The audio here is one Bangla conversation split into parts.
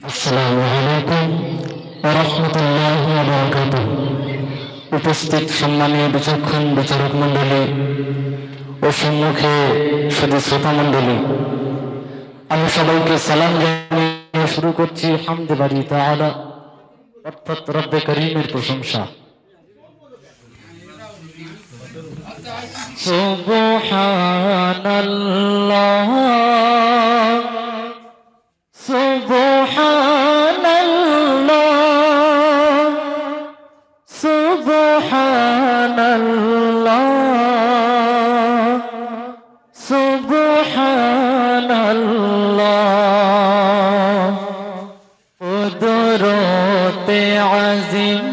আসসালামু আলাইকুম ওয়া রাহমাতুল্লাহি ওয়া বারাকাতুহু। উপস্থিত সম্মানীয় বিচক্ষণ বিচারক মণ্ডলী ও সম্মুখে শুধু শ্রোতা মণ্ডলী, আমি সবাইকে সালাম জানিয়ে শুরু করছি হামদে বারি তাআলা অর্থাৎ রব্বে করিমের প্রশংসা। সুবহানাল্লাহ সুবহানাল্লাহ সুবহানাল্লাহ সুবহানাল্লাহ। কুদরতে আজিম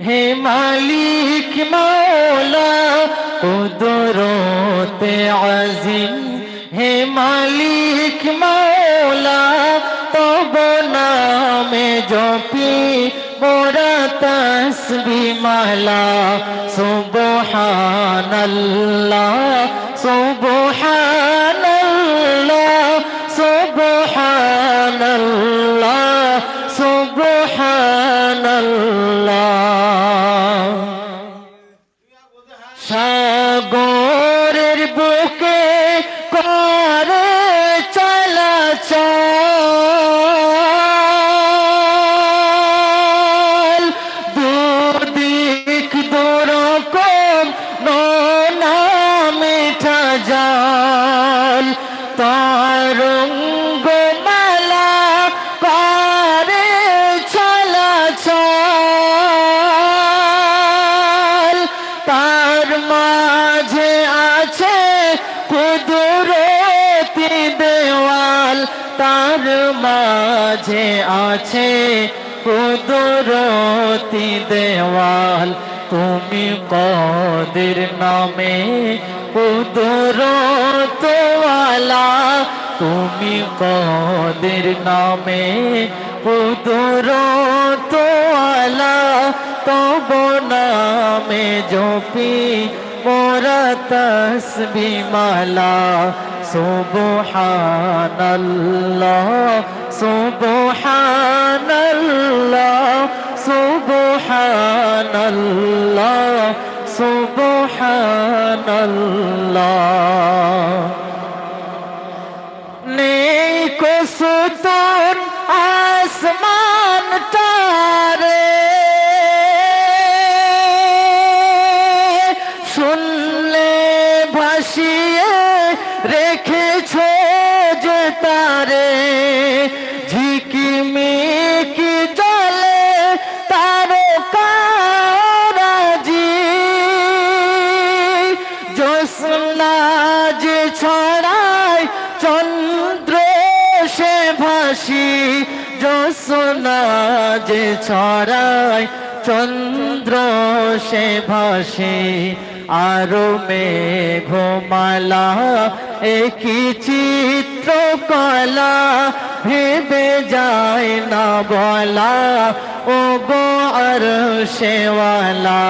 হে মালিক মাওলা, কুদরতে আজিম হে মালিক মাওলা, তব নামে জপি মোরা তসবিহ মালা। সুবহানাল্লাহ সুবহানাল্লাহ সুবহানাল্লাহ সুবহানাল্লাহ। সাগরের বুকে করে চলাচল, দুদিক দুরকম নোনা মিঠা জল, তরঙ্গমালা করে চলাচল, তার মাঝে আছে কুদরতি দেওয়াল, তার মাঝে আছে কুদরতি দেওয়াল। তুমি কদির নামে কুদরতওয়ালা, তুমি কদির নামে কুদরতওয়ালা, তব নামে জপি মোরা তসবিহ মালা। সুবহানাল্লাহ সুবহানাল্লাহ সুবহানাল্লাহ সুবহানাল্লাহ। নেই কসুতুন আসমান তারে, শুনলে ভাসিয়ে রেখেছো যে তারে, ঝিকিমিকি জলে তারকারাজি, জ্যোৎস্না যে ছড়ায় চন্দ্র সে ভাসি, জ্যোৎস্না যে ছড়ায় চন্দ্র সে ভাসি। আরো মেঘমালা একই চিত্র কলা, ভেবে যায় না বলা ও গো আরশেওয়ালা।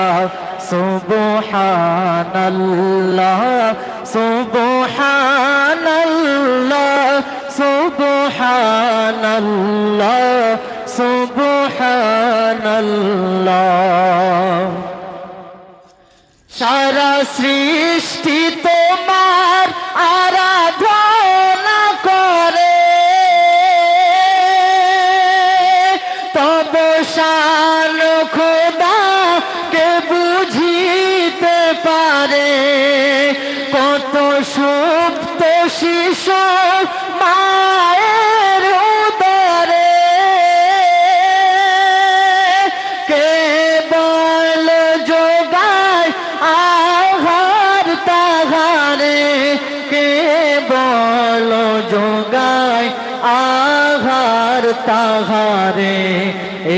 সুবহানাল্লাহ সুবহানাল্লাহ সুবহানাল্লাহ সুবহানাল্লাহ। সারা সৃষ্টি তোমার আরাধনা করে, তব শান খোদা কে বুঝিতে পারে। কত সুপ্ত শিশু মায়ের উদরে, কে বল যোগায় আহার তাহারে, কে বল যোগায় আহার তাহারে।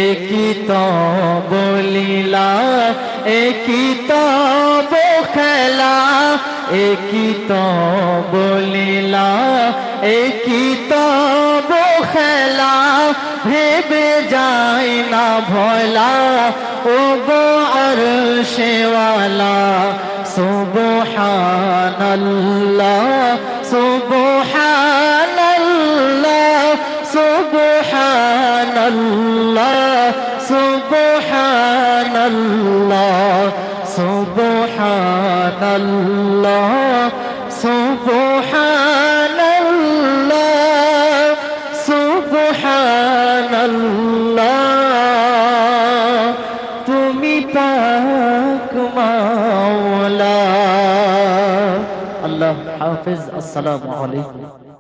একই তব লীলা একই তব খেলা, একই তব লীলা একই তব খেলা, ভেবে যায় না ভোলা ও গো আরশেওয়ালা। সুবহানাল্লাহ সুবহানাল্লাহ সুবহানাল্লাহ সুবহানাল্লাহ সুবহানাল্লাহ সুবহানাল্লাহ সুবহানাল্লাহ তুমি পাক মাওলা। আল্লাহ হাফেজ। আসসালামু আলাইকুম।